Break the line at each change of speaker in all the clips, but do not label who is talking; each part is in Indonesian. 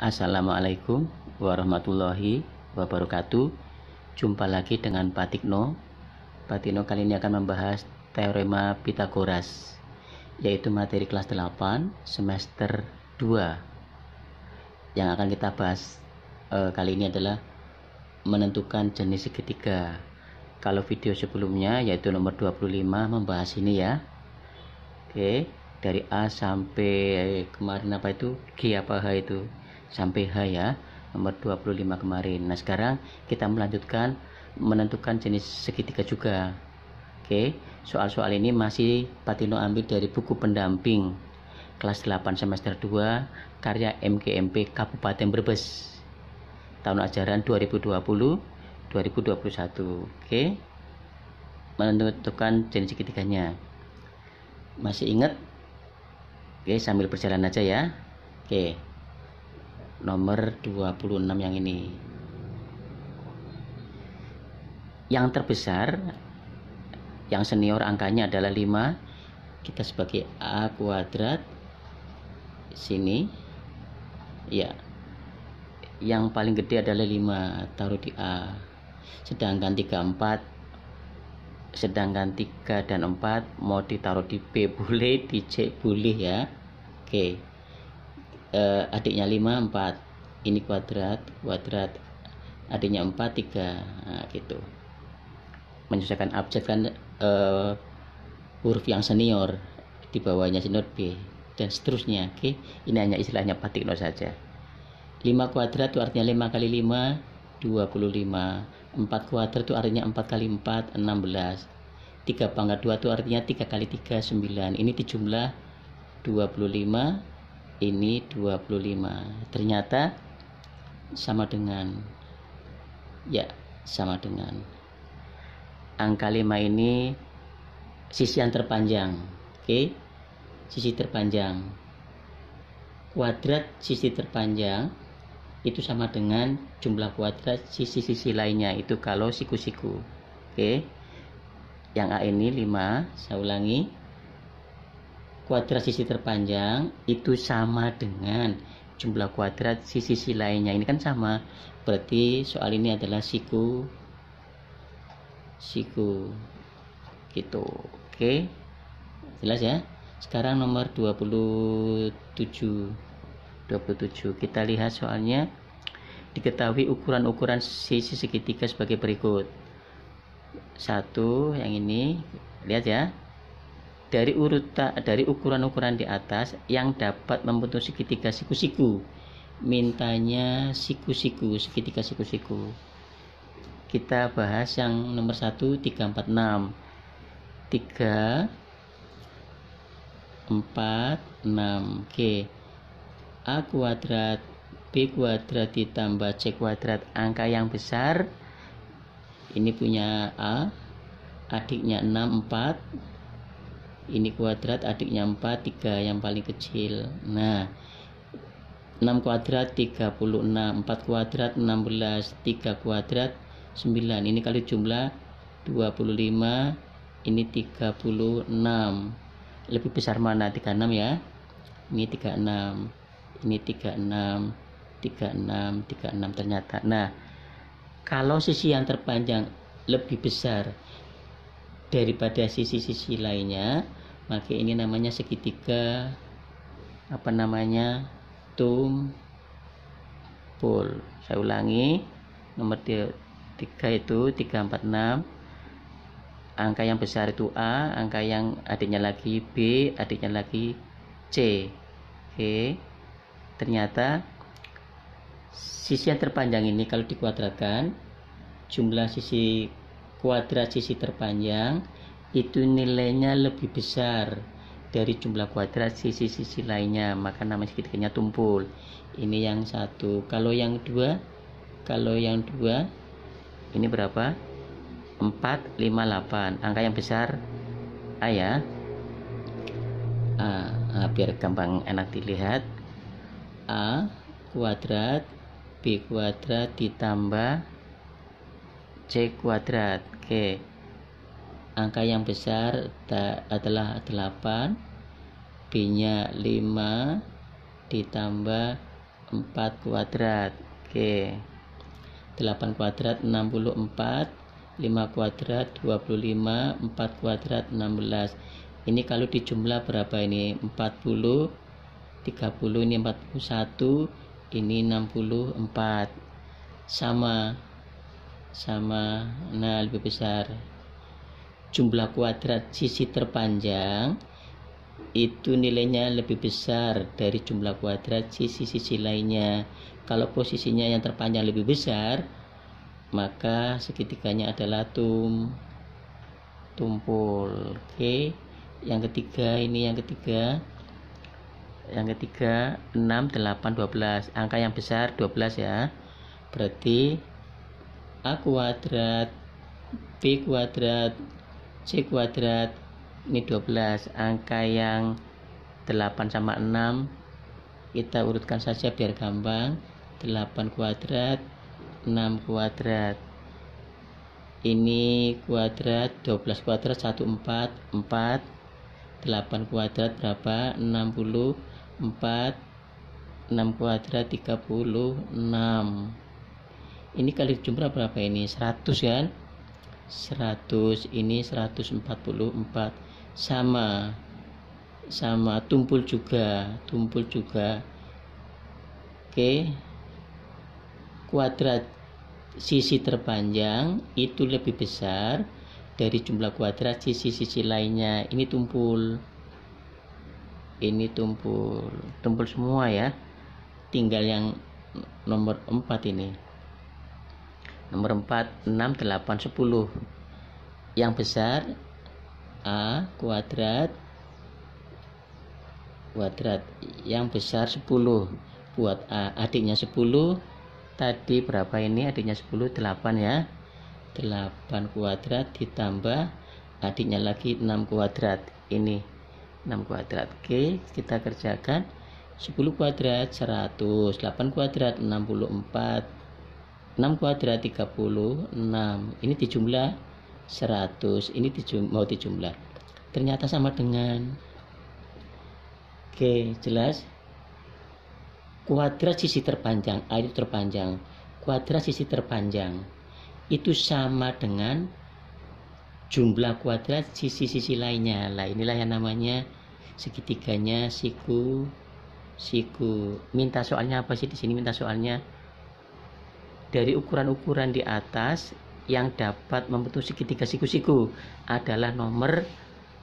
Assalamualaikum warahmatullahi wabarakatuh. Jumpa lagi dengan Pak Tikno. Pak Tikno kali ini akan membahas teorema Pythagoras, yaitu materi kelas 8 semester 2. Yang akan kita bahas kali ini adalah menentukan jenis segitiga. Kalau video sebelumnya yaitu nomor 25 membahas ini ya. Oke, dari A sampai kemarin apa itu? G apa H itu? Sampai H ya, nomor 25 kemarin. Nah, sekarang kita melanjutkan menentukan jenis segitiga juga. Oke, soal-soal ini masih Pak Tino ambil dari buku pendamping kelas 8 semester 2 karya MGMP Kabupaten Brebes tahun ajaran 2020-2021. Oke, menentukan jenis segitiganya. Masih ingat? Oke, sambil berjalan aja ya. Oke, nomor 26 yang ini. Yang terbesar, yang senior angkanya adalah 5. Kita sebagai A kuadrat sini. Ya. Yang paling gede adalah 5, taruh di A. Sedangkan 3 dan 4 mau ditaruh di B boleh, di C boleh ya. Oke. Adiknya 5 4, ini kuadrat adiknya 4 3. Nah, gitu. Menyesuaikan abjad kan huruf yang senior, di bawahnya senior B dan seterusnya. Oke, ini hanya istilahnya Pak Tikno saja. 5 kuadrat itu artinya 5 kali 5 25. 4 kuadrat itu artinya 4 kali 4 16. 3 pangkat 2 itu artinya 3 kali 3 9. Ini dijumlah 25, ini 25. Ternyata sama dengan angka 5 ini sisi yang terpanjang. Oke, sisi terpanjang. Kuadrat sisi terpanjang itu sama dengan jumlah kuadrat sisi-sisi lainnya, itu kalau siku-siku. Oke, yang A ini 5, saya ulangi, kuadrat sisi terpanjang itu sama dengan jumlah kuadrat sisi-sisi lainnya. Ini kan sama, berarti soal ini adalah siku gitu. Oke, jelas ya. Sekarang nomor 27 kita lihat soalnya. Diketahui ukuran-ukuran sisi segitiga sebagai berikut. 1 yang ini, lihat ya. Dari ukuran-ukuran di atas yang dapat membentuk segitiga siku-siku. Mintanya segitiga siku-siku. Kita bahas yang nomor 1 3 4 6. 3 4 6. Oke. A kuadrat B kuadrat ditambah C kuadrat, angka yang besar ini punya A, adiknya 6 4. Ini kuadrat, adiknya 4 3, yang paling kecil. Nah, 6 kuadrat 36, 4 kuadrat 16, 3 kuadrat 9. Ini kali jumlah 25, ini 36. Lebih besar mana? 36 ya. Ini 36. Ini 36, 36, 36 ternyata. Nah, kalau sisi yang terpanjang lebih besar daripada sisi-sisi lainnya, maka ini namanya segitiga tumpul. Saya ulangi, nomor 3 itu 3 4 6. Angka yang besar itu A, angka yang adiknya lagi B, adiknya lagi C. Oke. Ternyata sisi yang terpanjang ini kalau dikuadratkan, jumlah sisi kuadrat sisi terpanjang itu nilainya lebih besar dari jumlah kuadrat sisi-sisi lainnya, maka nama segitiganya tumpul. Ini yang 1. Kalau yang 2 ini berapa? 4 5 8. Angka yang besar A ya. Biar gampang enak dilihat. A kuadrat B kuadrat ditambah C kuadrat. Oke. Angka yang besar adalah 8, B-nya 5 ditambah 4 kuadrat. Oke. 8 kuadrat 64, 5 kuadrat 25, 4 kuadrat 16. Ini kalau dijumlah berapa ini? 40, 30, ini 41, ini 64. Sama. Nah, lebih besar. Jumlah kuadrat sisi terpanjang itu nilainya lebih besar dari jumlah kuadrat sisi-sisi lainnya. Kalau posisinya yang terpanjang lebih besar, maka segitiganya adalah tumpul. Oke. Yang ketiga, 6, 8, 12. Angka yang besar 12 ya. Berarti A kuadrat, B kuadrat, C kuadrat, ini 12. Angka yang 8 sama 6 kita urutkan saja biar gampang. 8 kuadrat, 6 kuadrat, ini kuadrat, 12 kuadrat 14, 4, 8 kuadrat berapa? 64, 6 kuadrat 36. Ini kali jumlah berapa ini? 100 kan? 100, ini 144. Sama tumpul juga. Oke. Kuadrat sisi terpanjang itu lebih besar dari jumlah kuadrat sisi-sisi lainnya. Ini tumpul semua ya. Tinggal yang nomor 4 ini. Nomor 4, 6, 8, 10. Yang besar A kuadrat, yang besar 10. Buat A, adiknya 10. Tadi berapa ini? Adiknya 10, 8 ya. 8 kuadrat ditambah adiknya lagi 6 kuadrat. Ini 6 kuadrat. Oke, kita kerjakan. 10 kuadrat 100, 8 kuadrat 64, 6 kuadrat 36. Ini dijumlah 100. Ini mau dijumlah. Ternyata sama dengan. Oke, jelas? Kuadrat sisi terpanjang, A itu terpanjang. Kuadrat sisi terpanjang itu sama dengan jumlah kuadrat sisi-sisi lainnya. Lah, inilah yang namanya segitiganya siku. Minta soalnya apa sih di sini? Minta soalnya dari ukuran-ukuran di atas yang dapat membentuk segitiga siku-siku adalah nomor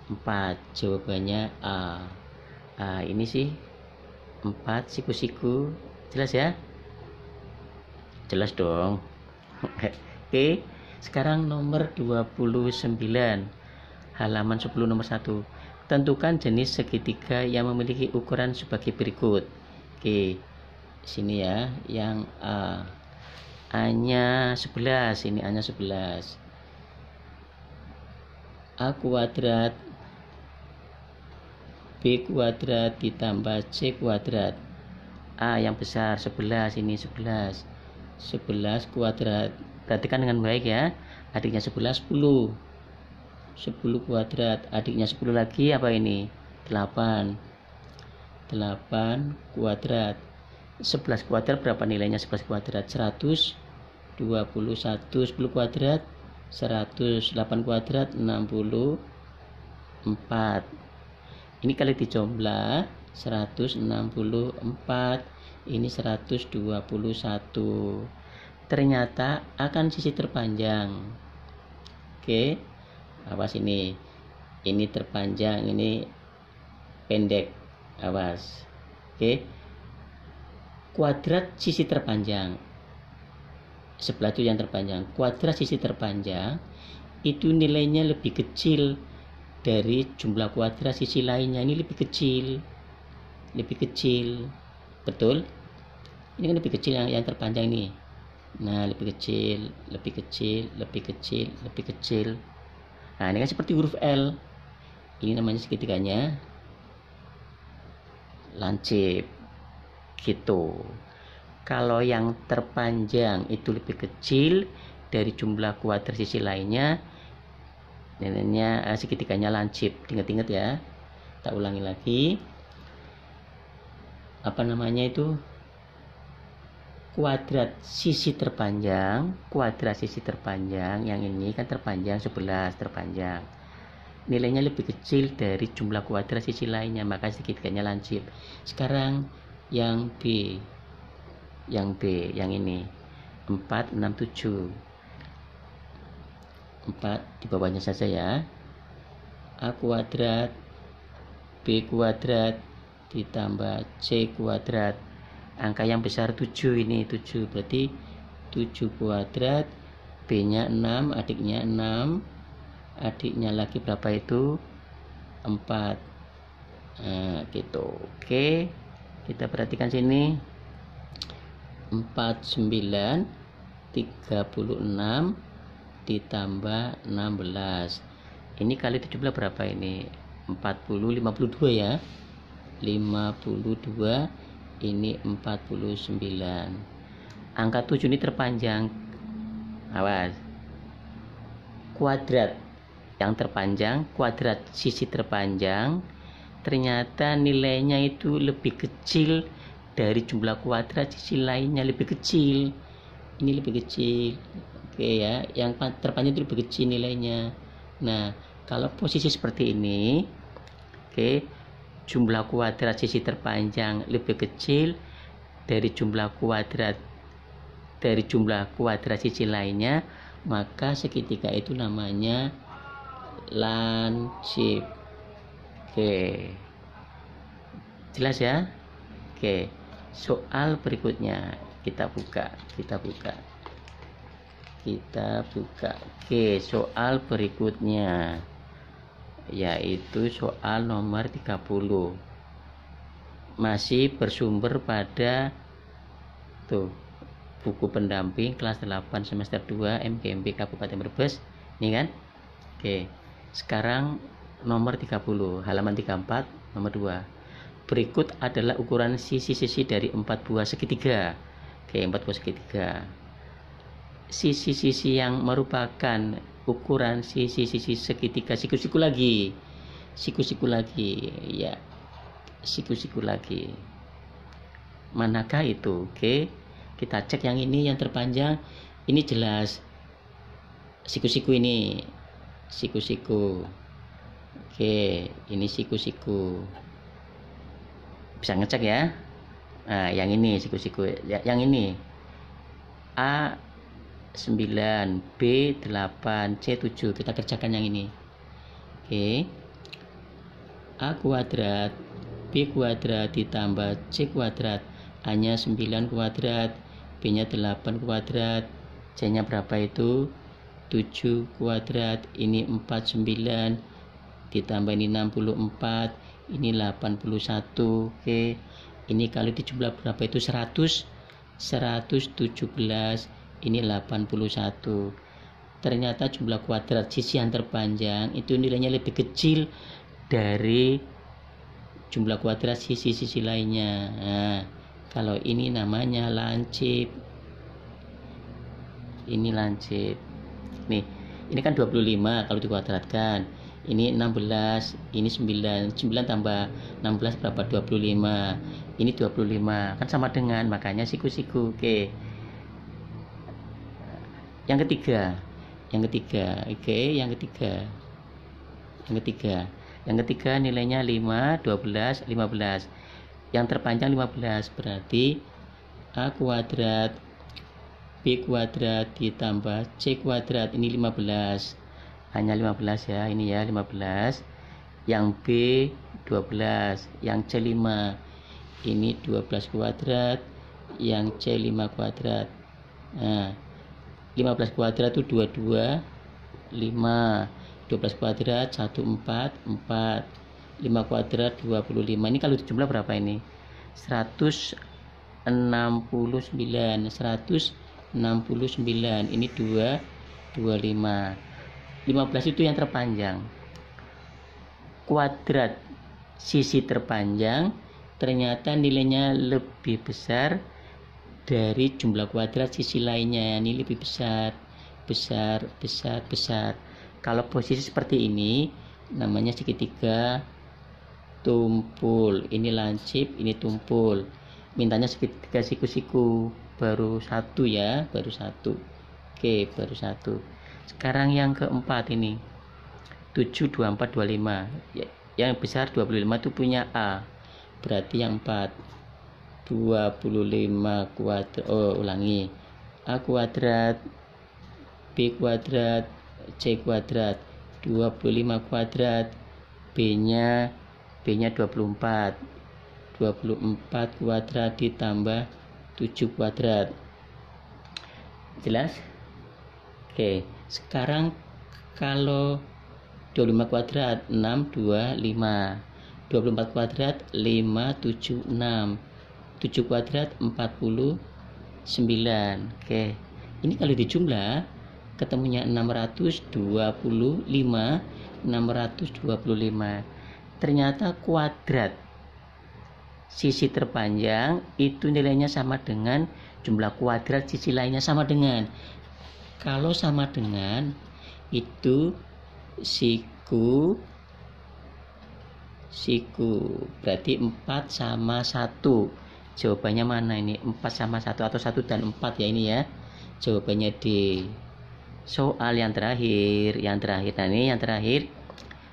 4. Jawabannya A. Ini sih 4 siku-siku. Jelas ya? Jelas dong. Oke. Sekarang nomor 29. Halaman 10 nomor 1. Tentukan jenis segitiga yang memiliki ukuran sebagai berikut. Oke. Sini ya, yang A. A-nya 11, ini A-nya 11. A kuadrat B kuadrat ditambah C kuadrat. A yang besar 11, ini 11. 11 kuadrat. Perhatikan dengan baik ya. Adiknya 11, 10. 10 kuadrat. Adiknya 10 lagi apa ini? 8. 8 kuadrat. 11 kuadrat berapa nilainya? 11 kuadrat 121. 10 kuadrat 100. 8 kuadrat 64. Ini kali dijumlah 164. Ini 121. Ternyata akan sisi terpanjang. Oke, awas ini terpanjang, ini pendek, awas. Oke, kuadrat sisi terpanjang, sebelah itu yang terpanjang. Kuadrat sisi terpanjang itu nilainya lebih kecil dari jumlah kuadrat sisi lainnya. Ini lebih kecil, betul? Ini kan lebih kecil yang terpanjang ini. Nah, lebih kecil. Nah, ini kan seperti huruf L. Ini namanya segitiganya lancip. Gitu. Kalau yang terpanjang itu lebih kecil dari jumlah kuadrat sisi lainnya, namanya segitiganya lancip. Ingat-ingat ya. Tak ulangi lagi. Apa namanya itu? kuadrat sisi terpanjang yang ini kan terpanjang 11 terpanjang, nilainya lebih kecil dari jumlah kuadrat sisi lainnya, maka segitiganya lancip. Sekarang yang B yang ini 4, 6, 7. 4 di bawahnya saja ya. A kuadrat B kuadrat ditambah C kuadrat. Angka yang besar 7 ini 7, berarti 7 kuadrat, B nya 6, adiknya 6, adiknya lagi berapa itu 4. Nah gitu. Oke, kita perhatikan sini 49 36 ditambah 16. Ini kali 17 berapa ini? 40 52 ya. 52, ini 49. Angka 7 ini terpanjang. Awas. Kuadrat yang terpanjang, kuadrat sisi terpanjang, ternyata nilainya itu lebih kecil dari jumlah kuadrat sisi lainnya, lebih kecil. Ini lebih kecil. Oke ya, yang terpanjang itu lebih kecil nilainya. Nah, kalau posisi seperti ini, oke, jumlah kuadrat sisi terpanjang lebih kecil dari jumlah kuadrat sisi lainnya, maka segitiga itu namanya lancip. Oke, jelas ya? Oke, soal berikutnya kita buka. Oke, soal berikutnya yaitu soal nomor 30. Masih bersumber pada buku pendamping kelas 8 semester 2 MGMP Kabupaten Brebes. Ini kan? Oke. Sekarang nomor 30, halaman 34, nomor 2. Berikut adalah ukuran sisi-sisi dari 4 buah segitiga. Oke, 4 buah segitiga. Sisi-sisi yang merupakan ukuran sisi-sisi segitiga siku-siku lagi ya, siku-siku lagi. Manakah itu? Oke, kita cek yang ini, yang terpanjang ini jelas siku-siku ini, siku-siku. Oke, ini siku-siku, bisa ngecek ya. Nah, yang ini siku-siku, yang ini A 9, B 8, C 7. Kita kerjakan yang ini. Oke. A kuadrat B kuadrat ditambah C kuadrat. A nya 9 kuadrat, B nya 8 kuadrat, C nya berapa itu? 7 kuadrat. Ini 49 ditambah ini 64, ini 81. Oke. Ini kali dijumlah berapa itu? 100. 117, ini 81. Ternyata jumlah kuadrat sisi yang terpanjang itu nilainya lebih kecil dari jumlah kuadrat sisi-sisi lainnya. Nah, kalau ini namanya lancip. Ini lancip. Nih, ini kan 25 kalau dikuadratkan. Ini 16, ini 9. 9 tambah 16 berapa? 25. Ini 25. Kan sama dengan, makanya siku-siku. Oke. Yang ketiga. Oke, yang ketiga nilainya 5, 12, 15. Yang terpanjang 15, berarti A kuadrat B kuadrat ditambah C kuadrat, ini 15. Hanya 15 ya, ini ya 15. Yang B 12, yang C 5. Ini 12 kuadrat, yang C 5 kuadrat. Nah, 15 kuadrat itu 22, 5. 12 kuadrat 14, 4. 5 kuadrat 25. Ini kalau dijumlah berapa ini? 169. 169. Ini 2, 25. 15 itu yang terpanjang. Kuadrat sisi terpanjang ternyata nilainya lebih besar dari jumlah kuadrat sisi lainnya. Ini lebih besar. Kalau posisi seperti ini namanya segitiga tumpul. Ini lancip, ini tumpul. mintanya segitiga siku-siku, baru satu ya, baru satu. Oke, baru satu. Sekarang yang keempat ini 7, 24, 25 ya, yang besar 25 itu punya A, berarti yang 4 25 kuadrat, ulangi, A kuadrat, B kuadrat, C kuadrat, 25 kuadrat, B nya 24 kuadrat ditambah 7 kuadrat. Jelas? Oke, sekarang kalau 25 kuadrat 6, 2, 5, 24 kuadrat 5, 7, 6, 7 kuadrat 49. Oke, ini kalau dijumlah ketemunya 625. Ternyata kuadrat sisi terpanjang itu nilainya sama dengan jumlah kuadrat sisi lainnya sama dengan. Kalau sama dengan itu siku berarti 4 sama 1. Jawabannya mana ini? 4 sama 1 atau 1 dan 4 ya ini ya. Jawabannya D. Soal yang terakhir. Nah ini yang terakhir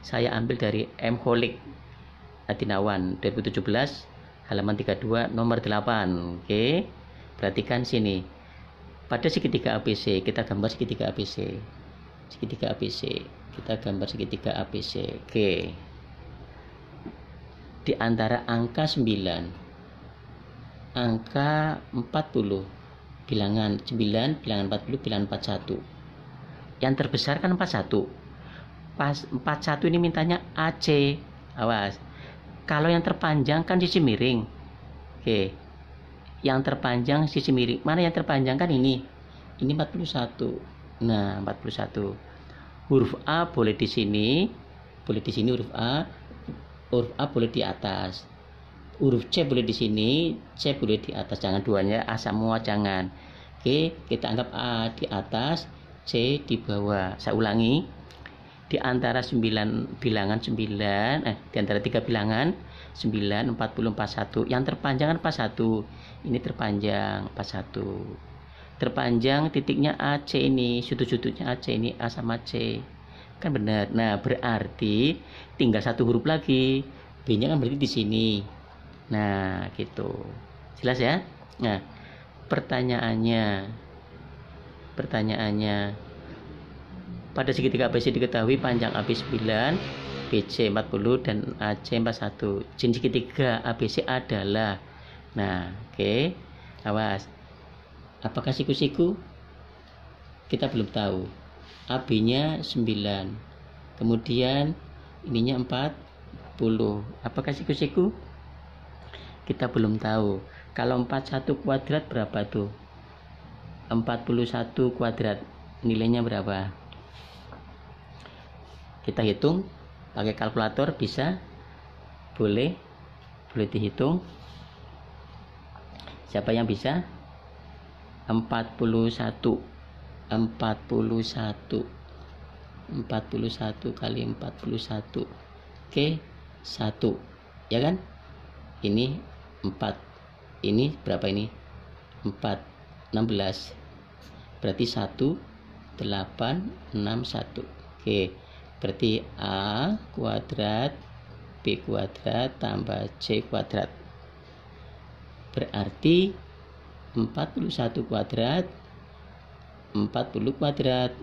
saya ambil dari M. Holik Adinawan 2017 halaman 32 nomor 8. Oke. Perhatikan sini. Pada segitiga ABC kita gambar segitiga ABC. Kita gambar segitiga ABC. Oke. Di antara angka 9, angka 40, bilangan 9, bilangan 40, bilangan 41. Yang terbesar kan 41. Pas 41 ini mintanya AC. Awas. Kalau yang terpanjang kan sisi miring. Oke. Yang terpanjang sisi miring. Mana yang terpanjang kan ini. Ini 41. Nah, 41. Huruf A boleh di sini huruf A boleh di atas. Huruf C boleh di sini, C boleh di atas. Jangan duanya A semua, jangan. Oke, kita anggap A di atas, C di bawah. Saya ulangi. Di antara 9 bilangan 9, di antara 3 bilangan 9, 40, 41. Yang terpanjang kan 41. Ini terpanjang 41. Terpanjang titiknya AC ini, sudut-sudutnya AC ini A sama C. Kan benar. Nah, berarti tinggal satu huruf lagi. B-nya kan berarti di sini. Nah, gitu. Jelas ya? Nah, pertanyaannya pada segitiga ABC diketahui panjang AB 9, BC 40 dan AC 41. Jenis segitiga ABC adalah. Nah, oke. Awas. Apakah siku-siku? Kita belum tahu. AB-nya 9. Kemudian ininya 40. Apakah siku-siku? Kita belum tahu. Kalau 41 kuadrat berapa tuh? 41 kuadrat. Nilainya berapa? Kita hitung pakai kalkulator bisa? Boleh dihitung. Siapa yang bisa? 41 kali 41. Oke, 1. Ya kan? Ini 4. Ini berapa ini? 4. 16. Berarti 1, 8, 6, 1. Oke. Berarti A kuadrat B kuadrat tambah C kuadrat. Berarti 41 kuadrat 40 kuadrat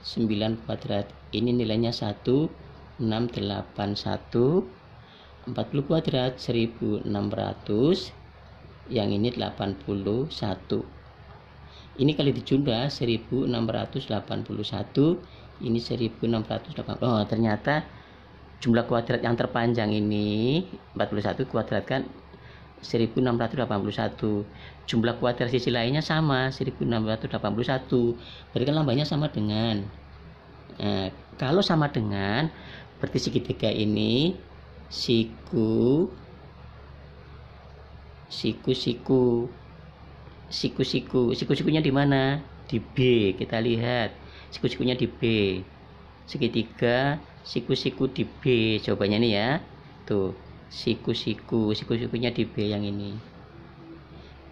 9 kuadrat. Ini nilainya 1681. 40 kuadrat 1600. Yang ini 81. Ini kali dijumlah 1681. Ini 1680. Oh, ternyata jumlah kuadrat yang terpanjang ini 41 kuadrat kan 1681. Jumlah kuadrat sisi lainnya sama 1681. Berarti kan lambangnya sama dengan. Nah, kalau sama dengan berarti segitiga ini siku-sikunya di mana? Di B. Kita lihat siku-sikunya di B. Segitiga siku-siku di B. Jawabannya nih ya. Tuh, siku-sikunya di B yang ini.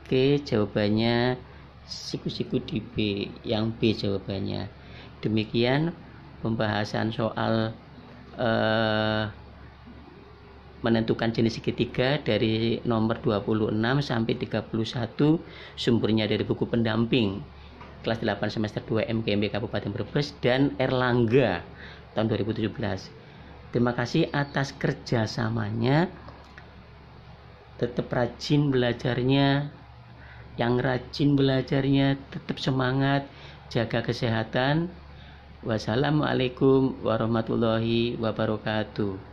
Oke, jawabannya siku-siku di B, yang B jawabannya. Demikian pembahasan soal menentukan jenis segitiga dari nomor 26 sampai 31, sumbernya dari buku pendamping kelas 8 semester 2 MGMB Kabupaten Brebes dan Erlangga tahun 2017. Terima kasih atas kerjasamanya. Tetap rajin belajarnya. Yang rajin belajarnya tetap semangat, jaga kesehatan. Wassalamualaikum warahmatullahi wabarakatuh.